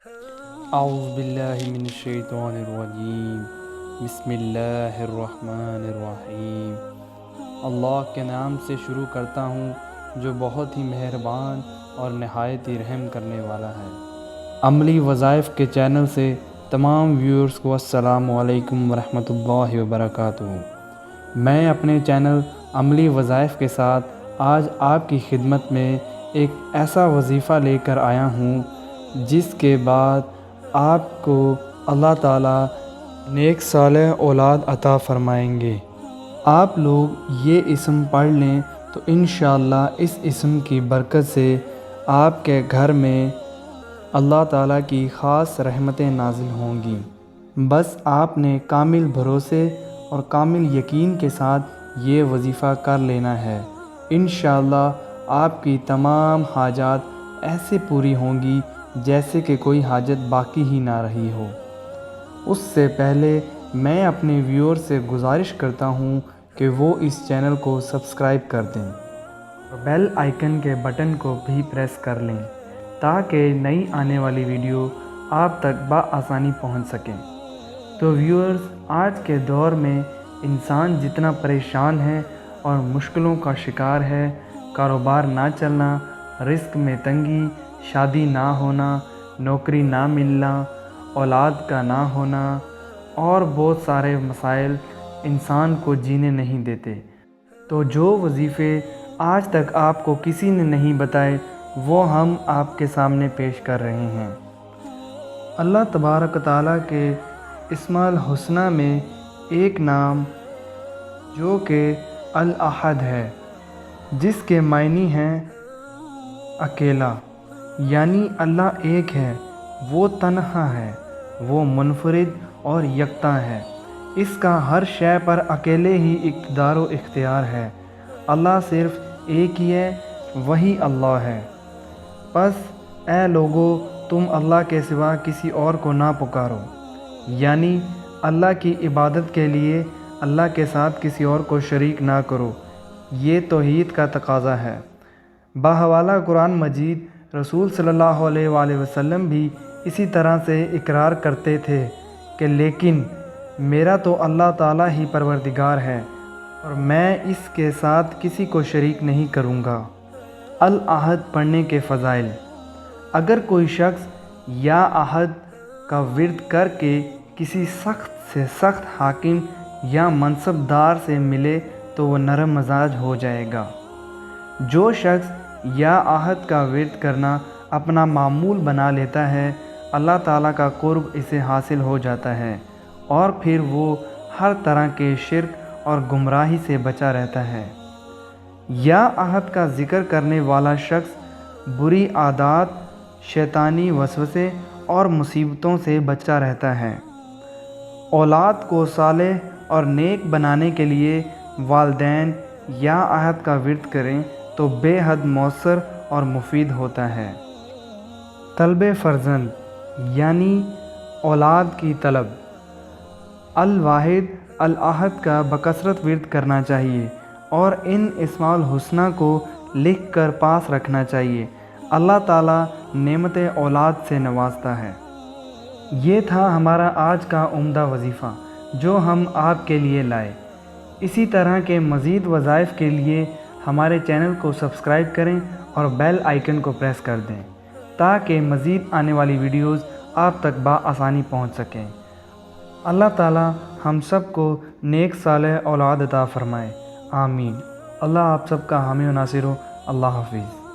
اعوذ باللہ من الشیطان الرجیم، بسم اللہ الرحمن الرحیم۔ اللہ کے نام سے شروع کرتا ہوں جو بہت ہی مہربان اور نہایت ہی رحم کرنے والا ہے۔ عملی وظائف کے چینل سے تمام ویورز کو السلام علیکم ورحمۃ اللہ وبرکاتہ۔ میں اپنے چینل عملی وظائف کے ساتھ آج آپ کی خدمت میں ایک ایسا وظیفہ لے کر آیا ہوں جس کے بعد آپ کو اللہ تعالیٰ نیک صالح اولاد عطا فرمائیں گے۔ آپ لوگ یہ اسم پڑھ لیں تو انشاءاللہ اس اسم کی برکت سے آپ کے گھر میں اللہ تعالیٰ کی خاص رحمتیں نازل ہوں گی۔ بس آپ نے کامل بھروسے اور کامل یقین کے ساتھ یہ وظیفہ کر لینا ہے۔ انشاءاللہ آپ کی تمام حاجات ایسے پوری ہوں گی جیسے کہ کوئی حاجت باقی ہی نہ رہی ہو۔ اس سے پہلے میں اپنے ویور سے گزارش کرتا ہوں کہ وہ اس چینل کو سبسکرائب کر دیں اور بیل آئیکن کے بٹن کو بھی پریس کر لیں تاکہ نئی آنے والی ویڈیو آپ تک بآسانی پہنچ سکیں۔ تو ویورز، آج کے دور میں انسان جتنا پریشان ہے اور مشکلوں کا شکار ہے، کاروبار نہ چلنا، رزق میں تنگی، شادی نہ ہونا، نوکری نہ ملنا، اولاد کا نہ ہونا اور بہت سارے مسائل انسان کو جینے نہیں دیتے۔ تو جو وظیفے آج تک آپ کو کسی نے نہیں بتائے وہ ہم آپ کے سامنے پیش کر رہے ہیں۔ اللہ تبارک تعالیٰ کے اسماء الحسنی میں ایک نام جو کہ الاحد ہے، جس کے معنی ہیں اکیلا، یعنی اللہ ایک ہے، وہ تنہا ہے، وہ منفرد اور یکتا ہے، اس کا ہر شے پر اکیلے ہی اقتدار و اختیار ہے۔ اللہ صرف ایک ہی ہے، وہی اللہ ہے۔ پس اے لوگو، تم اللہ کے سوا کسی اور کو نہ پکارو، یعنی اللہ کی عبادت کے لیے اللہ کے ساتھ کسی اور کو شریک نہ کرو، یہ توحید کا تقاضا ہے۔ بحوالہ قرآن مجید رسول صلی اللہ علیہ وآلہ وسلم بھی اسی طرح سے اقرار کرتے تھے کہ لیکن میرا تو اللہ تعالیٰ ہی پروردگار ہے اور میں اس کے ساتھ کسی کو شریک نہیں کروں گا۔ الاحد پڑھنے کے فضائل: اگر کوئی شخص یا احد کا ورد کر کے کسی سخت سے سخت حاکم یا منصب دار سے ملے تو وہ نرم مزاج ہو جائے گا۔ جو شخص یا احد کا ورد کرنا اپنا معمول بنا لیتا ہے، اللہ تعالیٰ کا قرب اسے حاصل ہو جاتا ہے اور پھر وہ ہر طرح کے شرک اور گمراہی سے بچا رہتا ہے۔ یا احد کا ذکر کرنے والا شخص بری عادات، شیطانی وسوسے اور مصیبتوں سے بچا رہتا ہے۔ اولاد کو صالح اور نیک بنانے کے لیے والدین یا احد کا ورد کریں تو بے حد مؤثر اور مفید ہوتا ہے۔ طلب فرزند یعنی اولاد کی طلب: الواحد الاحد کا بکثرت ورد کرنا چاہیے اور ان اسماء الحسنی کو لکھ کر پاس رکھنا چاہیے۔ اللہ تعالیٰ نعمت اولاد سے نوازتا ہے۔ یہ تھا ہمارا آج کا عمدہ وظیفہ جو ہم آپ کے لیے لائے۔ اسی طرح کے مزید وظائف کے لیے ہمارے چینل کو سبسکرائب کریں اور بیل آئیکن کو پریس کر دیں تاکہ مزید آنے والی ویڈیوز آپ تک بآسانی پہنچ سکیں۔ اللہ تعالیٰ ہم سب کو نیک صالح اولاد عطا فرمائے، آمین۔ اللہ آپ سب کا حامی و ناصر ہو۔ اللہ حافظ۔